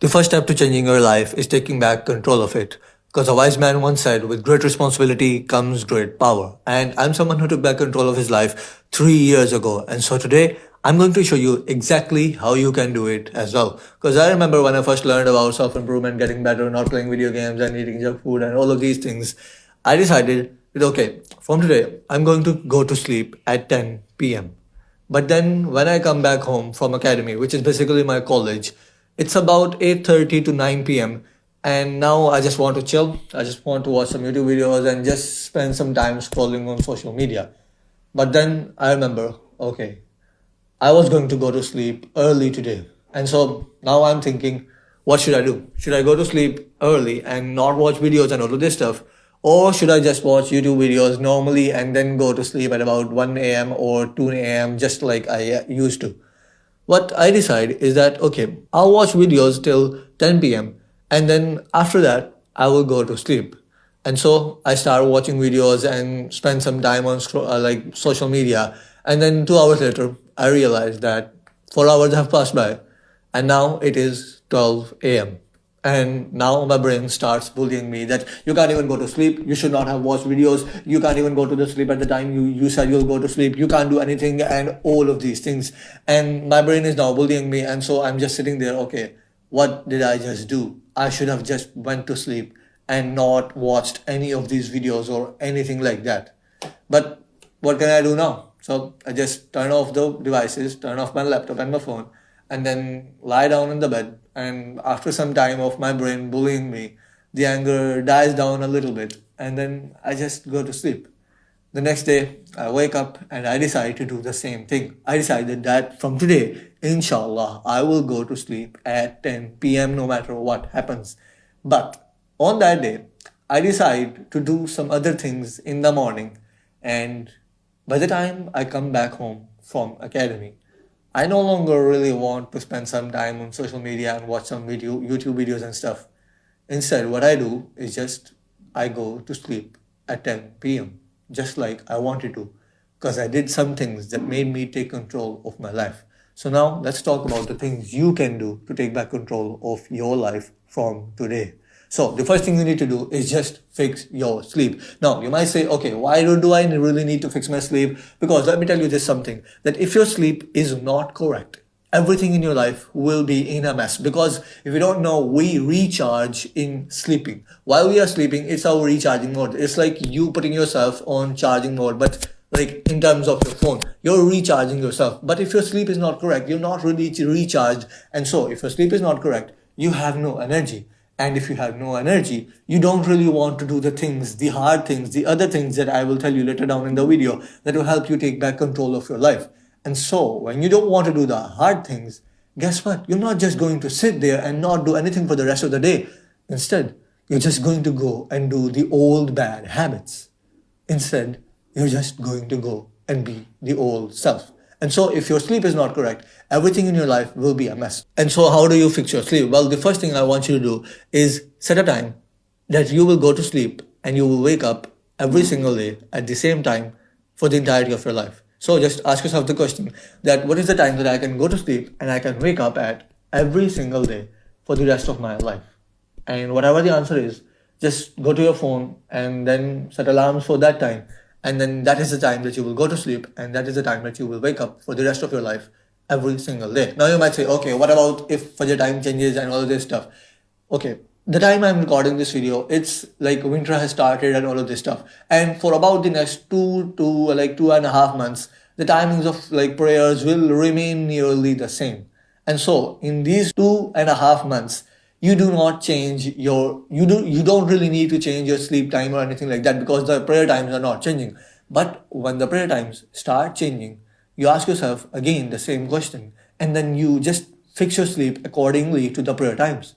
The first step to changing your life is taking back control of it. Because a wise man once said, with great responsibility comes great power. And I'm someone who took back control of his life 3 years ago. And so today, I'm going to show you exactly how you can do it as well. Because I remember when I first learned about self improvement, getting better, not playing video games, and eating junk food, and all of these things, I decided that, okay, from today, I'm going to go to sleep at 10 p.m. But then when I come back home from academy, which is basically my college, it's about 8:30 to 9 p.m. And now I just want to chill. I just want to watch some YouTube videos and just spend some time scrolling on social media. But then I remember, okay, I was going to go to sleep early today. And so now I'm thinking, what should I do? Should I go to sleep early and not watch videos and all of this stuff? Or should I just watch YouTube videos normally and then go to sleep at about 1 a.m. or 2 a.m. just like I used to? What I decide is that, okay, I'll watch videos till 10 p.m. and then after that, I will go to sleep. And so I start watching videos and spend some time on like social media. And then 2 hours later, I realize that 4 hours have passed by and now it is 12 a.m. And now my brain starts bullying me that you can't even go to sleep. You should not have watched videos. You can't even go to the sleep at the time you said you'll go to sleep. You can't do anything and all of these things. And my brain is now bullying me. And so I'm just sitting there. Okay, what did I just do? I should have just went to sleep and not watched any of these videos or anything like that. But what can I do now? So I just turn off the devices, turn off my laptop and my phone, and then lie down in the bed. And after some time of my brain bullying me, the anger dies down a little bit, and then I just go to sleep. The next day, I wake up and I decide to do the same thing. I decided that from today, inshallah, I will go to sleep at 10 p.m. no matter what happens. But on that day, I decide to do some other things in the morning, and by the time I come back home from academy, I no longer really want to spend some time on social media and watch some YouTube videos and stuff. Instead, what I do is just I go to sleep at 10 p.m. just like I wanted to, because I did some things that made me take control of my life. So now let's talk about the things you can do to take back control of your life from today. So the first thing you need to do is just fix your sleep. Now you might say, okay, why do I really need to fix my sleep? Because let me tell you just something, that if your sleep is not correct, everything in your life will be in a mess. Because if you don't know, we recharge in sleeping. While we are sleeping, it's our recharging mode. It's like you putting yourself on charging mode, but like in terms of your phone, you're recharging yourself. But if your sleep is not correct, you're not really recharged. And so if your sleep is not correct, you have no energy. And if you have no energy, you don't really want to do the things, the hard things, the other things that I will tell you later down in the video that will help you take back control of your life. And so when you don't want to do the hard things, guess what? You're not just going to sit there and not do anything for the rest of the day. Instead, you're just going to go and do the old bad habits. Instead, you're just going to go and be the old self. And so if your sleep is not correct, everything in your life will be a mess. And so how do you fix your sleep? Well, the first thing I want you to do is set a time that you will go to sleep and you will wake up every single day at the same time for the entirety of your life. So just ask yourself the question that what is the time that I can go to sleep and I can wake up at every single day for the rest of my life? And whatever the answer is, just go to your phone and then set alarms for that time. And then that is the time that you will go to sleep, and that is the time that you will wake up for the rest of your life every single day. Now you might say, okay, what about if your time changes and all of this stuff? Okay, the time I'm recording this video, it's like winter has started and all of this stuff. And for about the next 2.5 months, the timings of like prayers will remain nearly the same. And so in these 2.5 months, you do not change you don't really need to change your sleep time or anything like that, because the prayer times are not changing. But when the prayer times start changing, you ask yourself again the same question, and then you just fix your sleep accordingly to the prayer times.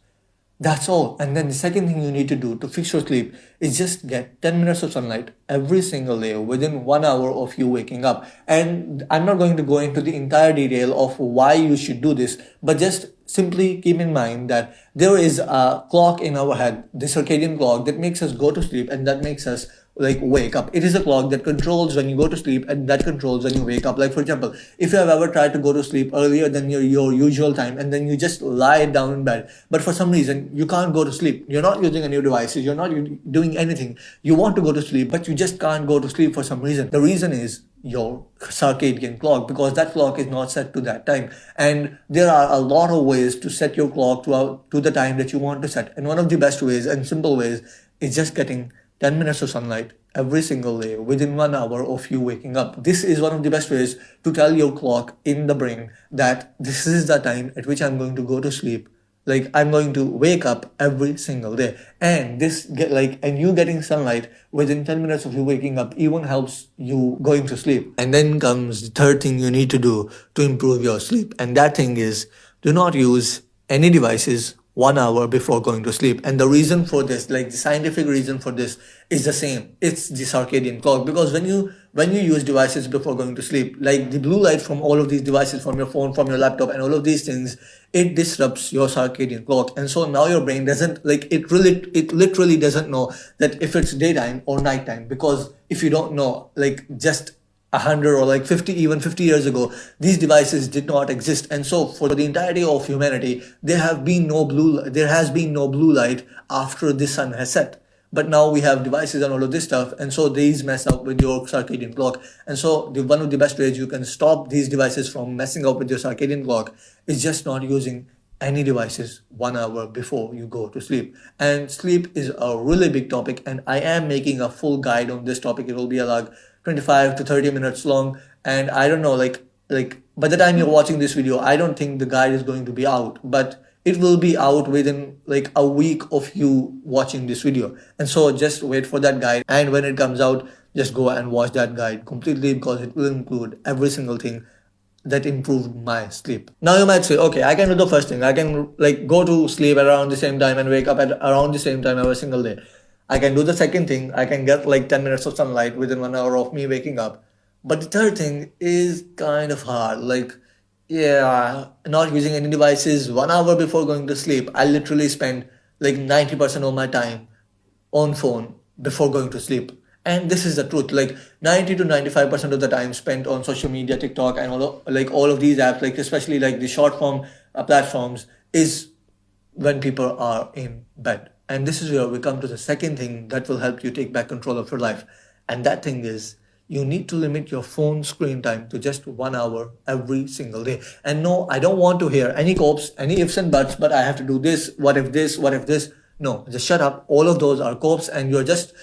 That's all. And then the second thing you need to do to fix your sleep is just get 10 minutes of sunlight every single day within 1 hour of you waking up. And I'm not going to go into the entire detail of why you should do this, but just simply keep in mind that there is a clock in our head, the circadian clock, that makes us go to sleep and that makes us like wake up. It is a clock that controls when you go to sleep and that controls when you wake up. Like for example, if you have ever tried to go to sleep earlier than your usual time and then you just lie down in bed, but for some reason you can't go to sleep. You're not using any devices, you're not doing anything. You want to go to sleep, but you just can't go to sleep for some reason. The reason is your circadian clock, because that clock is not set to that time. And there are a lot of ways to set your clock to the time that you want to set. And one of the best ways and simple ways is just getting 10 minutes of sunlight every single day within 1 hour of you waking up. This is one of the best ways to tell your clock in the brain that this is the time at which I'm going to go to sleep. Like I'm going to wake up every single day. And and you getting sunlight within 10 minutes of you waking up even helps you going to sleep. And then comes the third thing you need to do to improve your sleep. And that thing is, do not use any devices 1 hour before going to sleep. And the reason for this, like the scientific reason for this, is the same. It's the circadian clock. Because when you use devices before going to sleep, like the blue light from all of these devices, from your phone, from your laptop, and all of these things, it disrupts your circadian clock. And so now your brain doesn't it literally doesn't know that if it's daytime or nighttime. Because if you don't know, like just 100 or like 50, even 50 years ago, these devices did not exist. And so for the entirety of humanity, there has been no blue light after the sun has set. But now we have devices and all of this stuff, and so these mess up with your circadian clock. And so one of the best ways you can stop these devices from messing up with your circadian clock is just not using any devices 1 hour before you go to sleep. And sleep is a really big topic, and I am making a full guide on this topic. It will be like 25 to 30 minutes long, and I don't know, like by the time you're watching this video, I don't think the guide is going to be out, but it will be out within like a week of you watching this video. And so just wait for that guide, and when it comes out, just go and watch that guide completely, because it will include every single thing that improved my sleep. Now you might say, okay, I can do the first thing. I can like go to sleep at around the same time and wake up at around the same time every single day. I can do the second thing. I can get like 10 minutes of sunlight within 1 hour of me waking up. But the third thing is kind of hard. Like, yeah, not using any devices 1 hour before going to sleep. I literally spend like 90% of my time on phone before going to sleep. And this is the truth. Like 90 to 95% of the time spent on social media, TikTok, and all of these apps, like especially like the short form platforms, is when people are in bed. And this is where we come to the second thing that will help you take back control of your life. And that thing is, you need to limit your phone screen time to just 1 hour every single day. And no, I don't want to hear any copes, any ifs and buts, but I have to do this, what if this, what if this. No, just shut up. All of those are copes, and you're just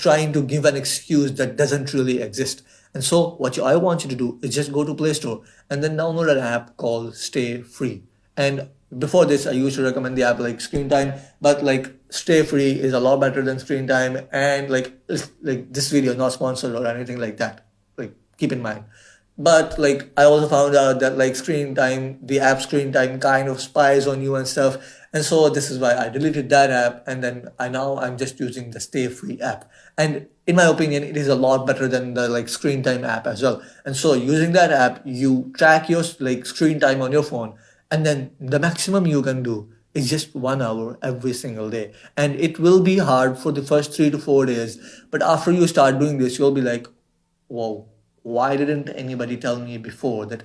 trying to give an excuse that doesn't really exist. And so I want you to do is just go to Play Store and then download an app called Stay Free. And before this, I used to recommend the app like Screen Time, but like Stay Free is a lot better than Screen Time. And like this video is not sponsored or anything like that. Like keep in mind. But like I also found out that like Screen Time, the app Screen Time kind of spies on you and stuff. And so this is why I deleted that app, and then I'm just using the Stay Free app. And in my opinion, it is a lot better than the like Screen Time app as well. And so using that app, you track your like screen time on your phone, and then the maximum you can do is just 1 hour every single day. And it will be hard for the first 3 to 4 days, but after you start doing this, you'll be like, whoa, why didn't anybody tell me before that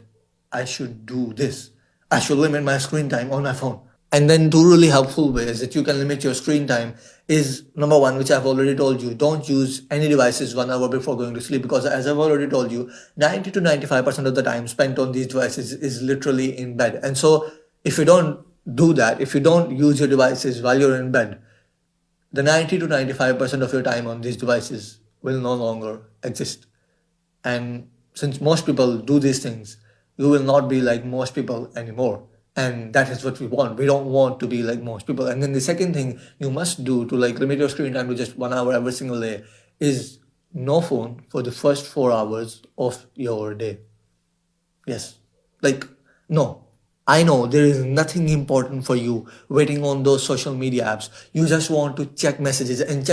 I should do this? I should limit my screen time on my phone. And then two really helpful ways that you can limit your screen time is, number one, which I've already told you, don't use any devices 1 hour before going to sleep, because as I've already told you, 90 to 95% of the time spent on these devices is literally in bed. And so if you don't do that, if you don't use your devices while you're in bed, the 90 to 95% of your time on these devices will no longer exist. And since most people do these things, you will not be like most people anymore. And that is what we want. We don't want to be like most people. And then the second thing you must do to like limit your screen time to just 1 hour every single day is no phone for the first 4 hours of your day. Yes. Like, no. I know there is nothing important for you waiting on those social media apps. You just want to check messages, and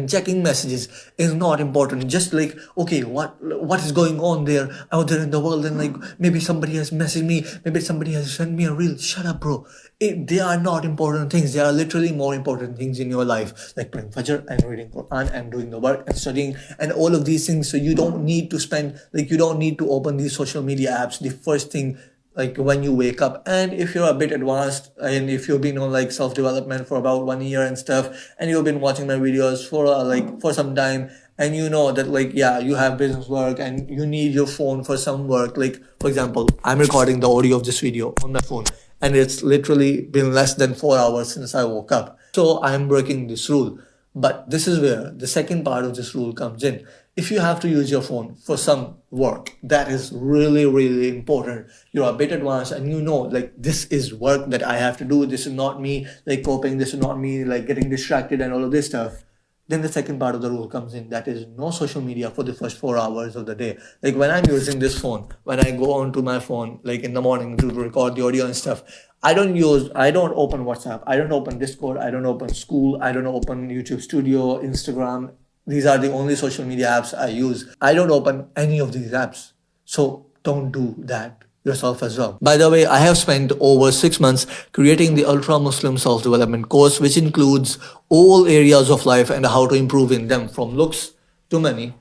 checking messages is not important. Just like, okay, what is going on there out there in the world, and like maybe somebody has messaged me, maybe somebody has sent me a reel. Shut up, bro. They are not important things. They are literally more important things in your life, like praying Fajr and reading Quran and doing the work and studying and all of these things. So you don't need to spend, like, you don't need to open these social media apps the first thing, like when you wake up. And if you're a bit advanced, and if you've been on like self-development for about 1 year and stuff, and you've been watching my videos for like for some time, and you know that, like, yeah, you have business work and you need your phone for some work. Like, for example, I'm recording the audio of this video on my phone, and it's literally been less than 4 hours since I woke up. So I'm breaking this rule. But this is where the second part of this rule comes in. If you have to use your phone for some work that is really, really important, you're a bit advanced and you know, like, this is work that I have to do. This is not me like coping. This is not me like getting distracted and all of this stuff. Then the second part of the rule comes in, that is no social media for the first 4 hours of the day. Like when I'm using this phone, when I go onto my phone, like in the morning to record the audio and stuff, I don't open WhatsApp, I don't open Discord, I don't open school, I don't open YouTube Studio, Instagram. These are the only social media apps I use. I don't open any of these apps. So don't do that yourself as well. By the way, I have spent over 6 months creating the Ultra Muslim Self-Development course, which includes all areas of life and how to improve in them, from looks to money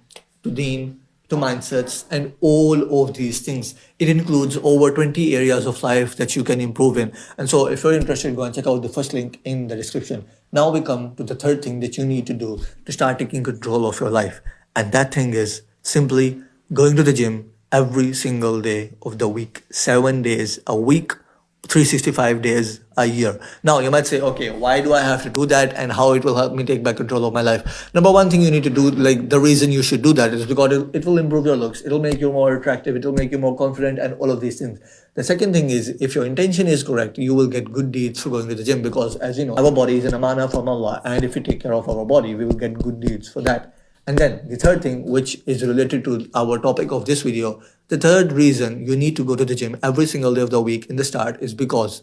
to deen to mindsets and all of these things. It includes over 20 areas of life that you can improve in. And so if you're interested, go and check out the first link in the description. Now we come to the third thing that you need to do to start taking control of your life. And that thing is simply going to the gym every single day of the week, 7 days a week, 365 days a year. Now you might say, okay, why do I have to do that, and how it will help me take back control of my life? Number one thing you need to do, like the reason you should do that, is because it will improve your looks. It'll make you more attractive. It'll make you more confident and all of these things. The second thing is, if your intention is correct, you will get good deeds for going to the gym, because as you know, our body is an amana from Allah, and if we take care of our body, we will get good deeds for that. And then the third thing, which is related to our topic of this video, the third reason you need to go to the gym every single day of the week in the start is because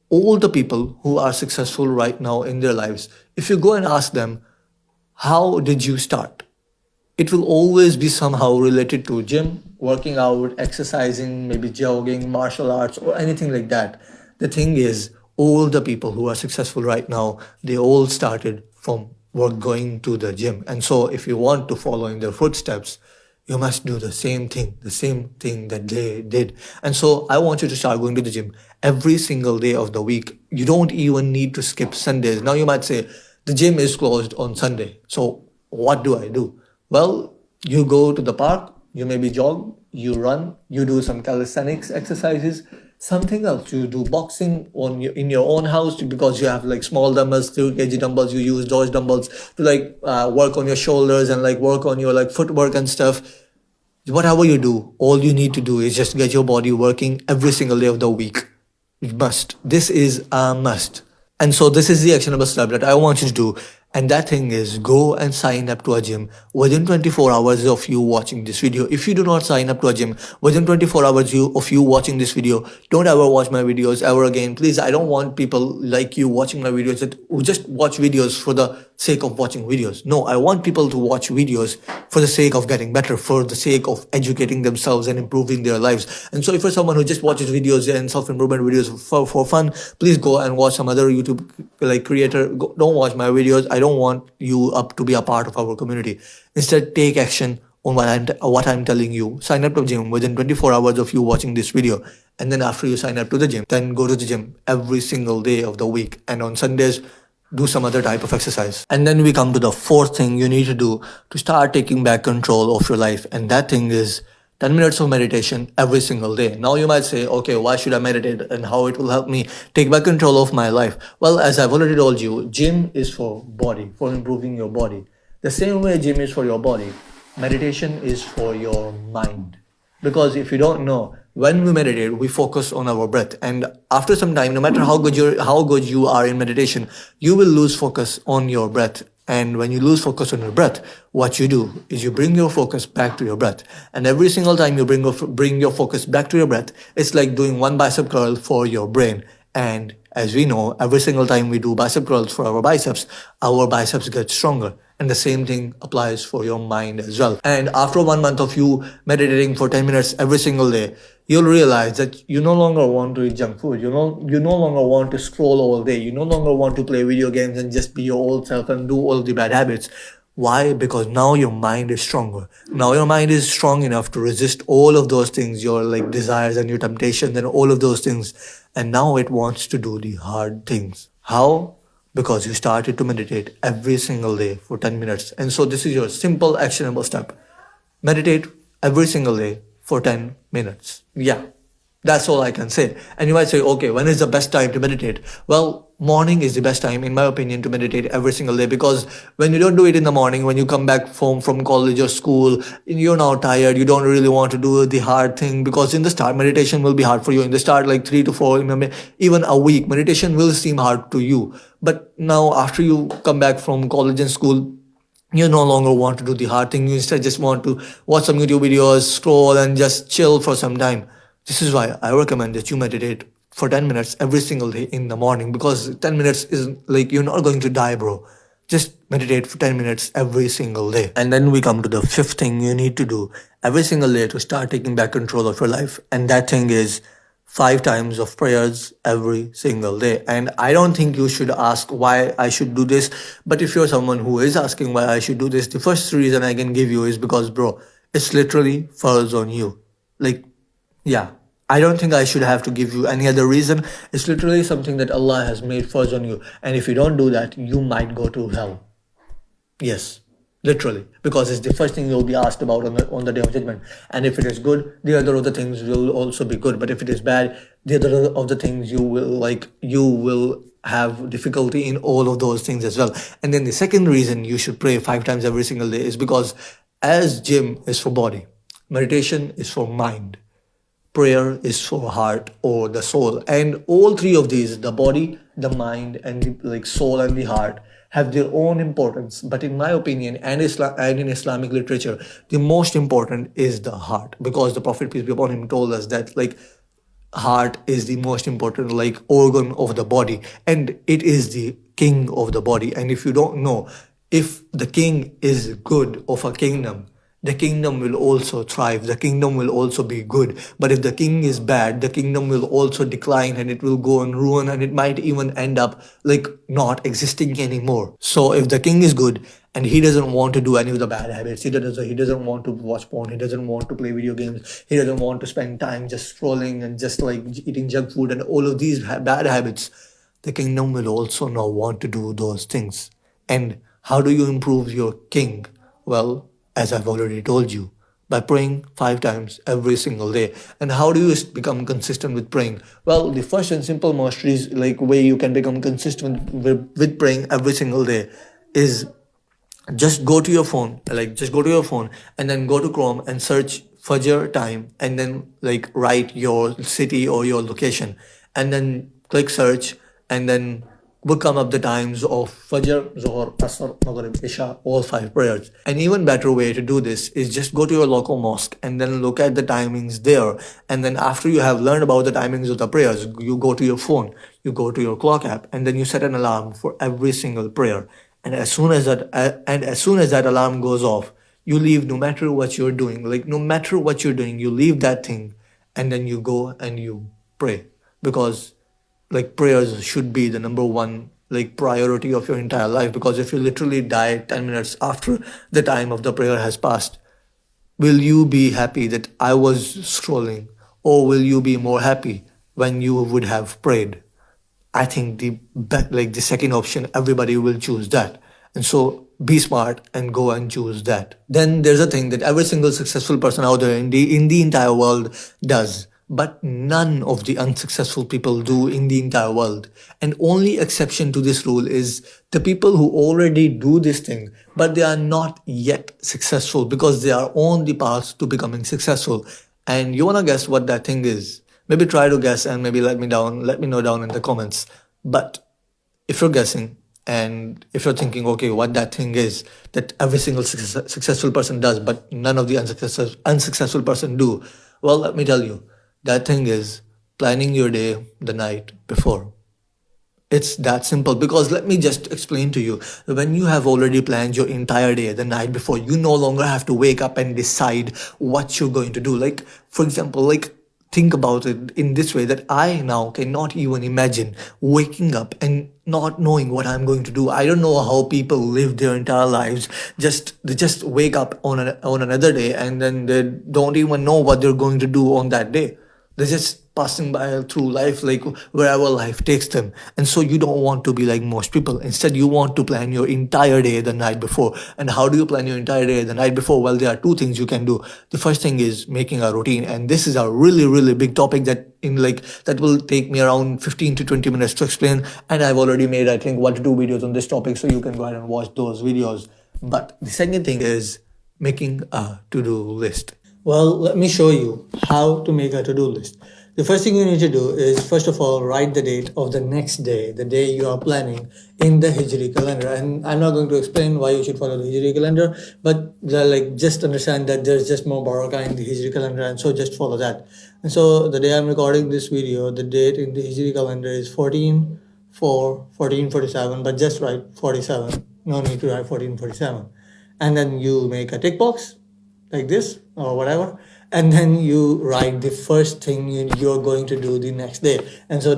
all the people who are successful right now in their lives, if you go and ask them, how did you start? It will always be somehow related to gym, working out, exercising, maybe jogging, martial arts, or anything like that. The thing is, all the people who are successful right now, they all started from going to the gym. And so if you want to follow in their footsteps, you must do the same thing that they did. And so I want you to start going to the gym every single day of the week. You don't even need to skip Sundays. Now you might say, the gym is closed on Sunday, so what do I do? Well, you go to the park, you maybe jog, you run, you do some calisthenics exercises, something else. You do boxing in your own house, because you have like small dumbbells, 2 kg dumbbells. You use those dumbbells to like work on your shoulders and like work on your like footwork and stuff. Whatever you do, all you need to do is just get your body working every single day of the week. You must. This is a must. And so this is the actionable step that I want you to do. And that thing is, go and sign up to a gym within 24 hours of you watching this video. If you do not sign up to a gym within 24 hours of you watching this video, don't ever watch my videos ever again. Please, I don't want people like you watching my videos that who just watch videos for the sake of watching videos. No, I want people to watch videos for the sake of getting better, for the sake of educating themselves and improving their lives. And so if you're someone who just watches videos and self-improvement videos for fun, please go and watch some other YouTube like creator. Don't watch my videos. I don't want you up to be a part of our community. Instead, take action on what I'm telling you. Sign up to the gym within 24 hours of you watching this video. And then after you sign up to the gym, then go to the gym every single day of the week. And on Sundays, do some other type of exercise. And then we come to the fourth thing you need to do to start taking back control of your life. And that thing is 10 minutes of meditation every single day. Now you might say, okay, why should I meditate and how it will help me take back control of my life? Well, as I've already told you, gym is for body, for improving your body. The same way gym is for your body, meditation is for your mind. Because if you don't know, when we meditate, we focus on our breath. And after some time, no matter how good you are in meditation, you will lose focus on your breath. And when you lose focus on your breath, what you do is you bring your focus back to your breath. And every single time you bring your focus back to your breath, it's like doing one bicep curl for your brain. And as we know, every single time we do bicep curls for our biceps get stronger. And the same thing applies for your mind as well. And after 1 month of you meditating for 10 minutes every single day, you'll realize that you no longer want to eat junk food. You no longer want to scroll all day. You no longer want to play video games and just be your old self and do all the bad habits. Why? Because now your mind is stronger. Now your mind is strong enough to resist all of those things, your like desires and your temptations and all of those things. And now it wants to do the hard things. How? Because you started to meditate every single day for 10 minutes. And so this is your simple actionable step. Meditate every single day for 10 minutes. Yeah, that's all I can say. And you might say, okay, when is the best time to meditate? Well, morning is the best time, in my opinion, to meditate every single day, because when you don't do it in the morning, when you come back from college or school, you're now tired, you don't really want to do the hard thing, because in the start, meditation will be hard for you. In the start, like 3 to 4, even a week, meditation will seem hard to you. But now, after you come back from college and school, you no longer want to do the hard thing. You instead just want to watch some YouTube videos, scroll, and just chill for some time. This is why I recommend that you meditate for 10 minutes every single day in the morning, because 10 minutes is like you're not going to die, bro. Just meditate for 10 minutes every single day. And then we come to the fifth thing you need to do every single day to start taking back control of your life. And that thing is 5 times of prayers every single day. And I don't think you should ask why I should do this. But if you're someone who is asking why I should do this, the first reason I can give you is because, bro, it's literally falls on you. Like, yeah, I don't think I should have to give you any other reason. It's literally something that Allah has made falls on you. And if you don't do that, you might go to hell. Yes, literally, because it's the first thing you'll be asked about on the day of judgment. And if it is good, the other of the things will also be good. But if it is bad, the other of the things you will have difficulty in all of those things as well. And then the second reason you should pray 5 times every single day is because as gym is for body, meditation is for mind, prayer is for heart or the soul. And all three of these, the body, the mind, and the like soul and the heart, have their own importance. But in my opinion, and in Islamic literature, the most important is the heart, because the Prophet peace be upon him told us that like heart is the most important like organ of the body, and it is the king of the body. And if you don't know, if the king is good of a kingdom, the kingdom will also thrive, the kingdom will also be good. But if the king is bad, the kingdom will also decline, and it will go and ruin, and it might even end up like not existing anymore. So if the king is good and he doesn't want to do any of the bad habits, he doesn't want to watch porn, he doesn't want to play video games, he doesn't want to spend time just scrolling and just like eating junk food and all of these bad habits, the kingdom will also not want to do those things. And how do you improve your king? Well, as I've already told you, by praying 5 times every single day. And how do you become consistent with praying? Well, the first and simple most like way you can become consistent with praying every single day is just go to your phone and then go to Chrome and search Fajr time, and then like write your city or your location, and then click search, and then will come up the times of Fajr, Zohar, Asr, Maghrib, Isha, all 5 prayers. An even better way to do this is just go to your local mosque and then look at the timings there. And then after you have learned about the timings of the prayers, you go to your phone, you go to your clock app, and then you set an alarm for every single prayer. And as soon as that alarm goes off, you leave no matter what you're doing. Like no matter what you're doing, you leave that thing, and then you go and you pray, because like prayers should be the number one like priority of your entire life. Because if you literally die 10 minutes after the time of the prayer has passed, will you be happy that I was scrolling, or will you be more happy when you would have prayed? I think the second option, everybody will choose that. And so be smart and go and choose that. Then there's a thing that every single successful person out there in the entire world does, but none of the unsuccessful people do in the entire world. And only exception to this rule is the people who already do this thing, but they are not yet successful because they are on the path to becoming successful. And you wanna guess what that thing is? Maybe try to guess and maybe let me know down in the comments. But if you're guessing, And if you're thinking, okay, what that thing is that every single successful person does, but none of the unsuccessful person do, well, let me tell you, that thing is planning your day the night before. It's that simple because let me just explain to you. When you have already planned your entire day the night before, you no longer have to wake up and decide what you're going to do. Like, for example, like think about it in this way that I now cannot even imagine waking up and not knowing what I'm going to do. I don't know how people live their entire lives. They just wake up on another day and then they don't even know what they're going to do on that day. They're just passing by through life, like wherever life takes them. And so you don't want to be like most people. Instead, you want to plan your entire day the night before. And how do you plan your entire day the night before? Well, there are two things you can do. The first thing is making a routine. And this is a really, really big topic that will take me around 15 to 20 minutes to explain. And I've already made, I think, 1 to 2 videos on this topic. So you can go ahead and watch those videos. But the second thing is making a to-do list. Well, let me show you how to make a to-do list. The first thing you need to do is, first of all, write the date of the next day, the day you are planning in the Hijri calendar. And I'm not going to explain why you should follow the Hijri calendar, but just understand that there's just more barakah in the Hijri calendar, and so just follow that. And so the day I'm recording this video, the date in the Hijri calendar is 14/4/1447, but just write 47. No need to write 1447. And then you make a tick box like this or whatever, and then you write the first thing you're going to do the next day. And so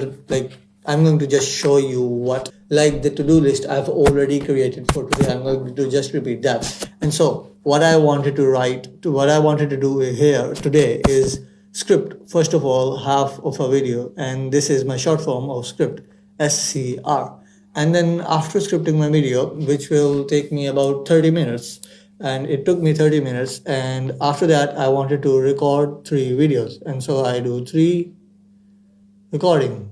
I'm going to just show you what, like the to-do list I've already created for today. I'm going to just repeat that. And so what I wanted to do here today is script, first of all, half of a video, and this is my short form of script, SCR. And then after scripting my video, which will take me about 30 minutes, and it took me 30 minutes, and after that I wanted to record 3 videos, and so I do 3 recording.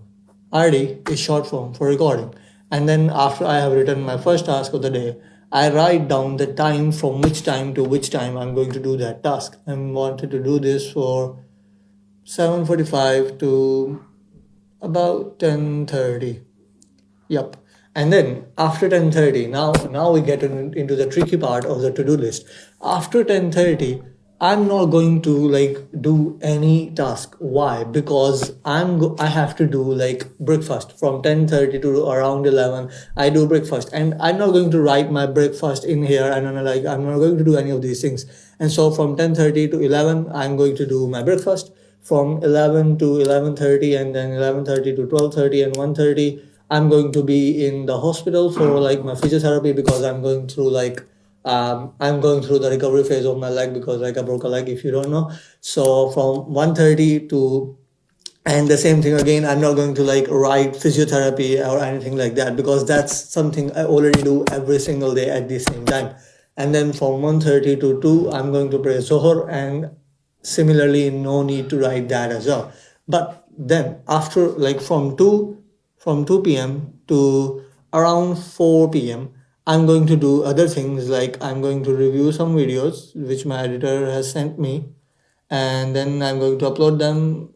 RD is short form for recording. And then after I have written my first task of the day, I write down the time from which time to which time I'm going to do that task. I wanted to do this for 7:45 to about 10:30. Yep. And then after 10:30, now we get into the tricky part of the to-do list. After 10:30, I'm not going to do any task. Why? Because I have to do breakfast from 10:30 to around 11. I do breakfast, and I'm not going to write my breakfast in here, and I'm not going to do any of these things. And so from 10:30 to 11, I'm going to do my breakfast. From 11 to 11:30, and then 11:30 to 12:30 and 1:30. I'm going to be in the hospital for my physiotherapy, because I'm going through the recovery phase of my leg, because I broke a leg, if you don't know. So from 1:30 to, and the same thing again, I'm not going to write physiotherapy or anything like that, because that's something I already do every single day at the same time. And then from 1:30 to 2, I'm going to pray Zohar, and similarly, no need to write that as well. But then after from 2 p.m. to around 4 p.m., I'm going to do other things, like I'm going to review some videos which my editor has sent me, and then I'm going to upload them,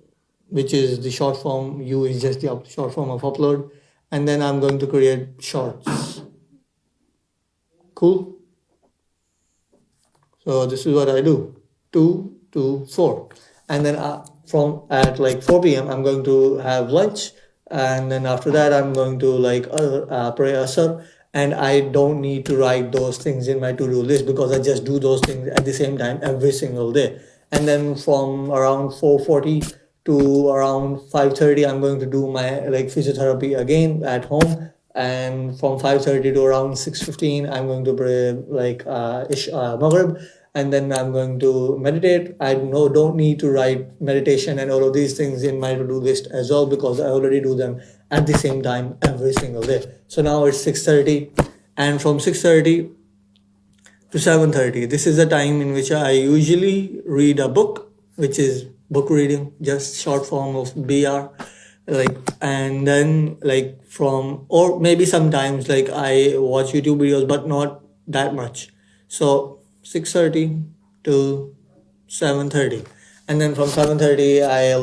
which is the short form. U is just the short form of upload, and then I'm going to create shorts. Cool? So this is what I do, 2 to 4. And then from at 4 p.m., I'm going to have lunch, and then after that I'm going to pray asr, and I don't need to write those things in my to-do list, because I just do those things at the same time every single day. And then from around 4:40 to around 5:30, I'm going to do my physiotherapy again at home, and from 5:30 to around 6:15, I'm going to pray Maghrib, and then I'm going to meditate. I don't need to write meditation and all of these things in my to-do list as well, because I already do them at the same time every single day. So now it's 6:30, and from 6:30 to 7:30, this is the time in which I usually read a book, which is book reading, just short form of BR. And then from, or maybe sometimes I watch YouTube videos, but not that much. So 6:30 to 7:30, and then from 7:30 I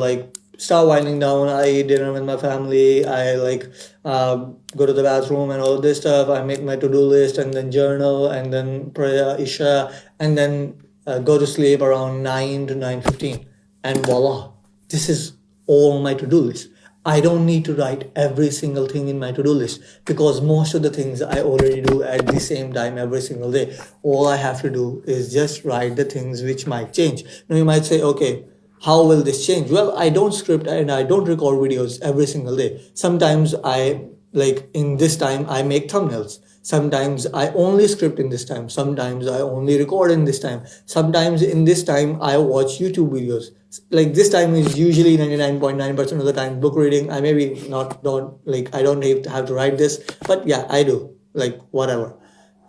start winding down. I eat dinner with my family. I like go to the bathroom and all this stuff. I make my to-do list and then journal and then prayer Isha and then go to sleep around 9 to 9:15. And voila, this is all my to-do list. I don't need to write every single thing in my to-do list because most of the things I already do at the same time every single day. All I have to do is just write the things which might change. Now you might say, okay, how will this change? Well, I don't script and I don't record videos every single day. Sometimes I like in this time I make thumbnails. Sometimes I only script in this time. Sometimes I only record in this time. Sometimes in this time I watch YouTube videos. Like this time is usually 99.9% of the time book reading. I maybe not don't like I don't have to write this, but yeah, I do. Like whatever.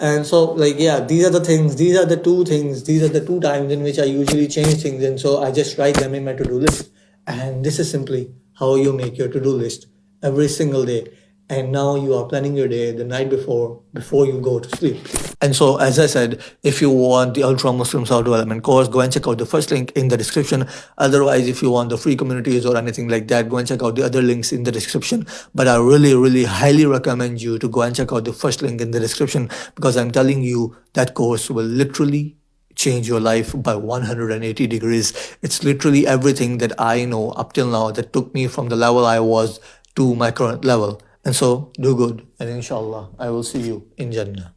And so, like, yeah, these are the things, these are the two things, these are the two times in which I usually change things. And so I just write them in my to do list. And this is simply how you make your to do list every single day. And now you are planning your day the night before you go to sleep. And so, as I said, if you want the Ultra Muslim Self Development course, go and check out the first link in the description. Otherwise, if you want the free communities or anything like that, go and check out the other links in the description. But I really, really highly recommend you to go and check out the first link in the description because I'm telling you that course will literally change your life by 180 degrees. It's literally everything that I know up till now that took me from the level I was to my current level. And so, do good, and inshallah, I will see you in Jannah.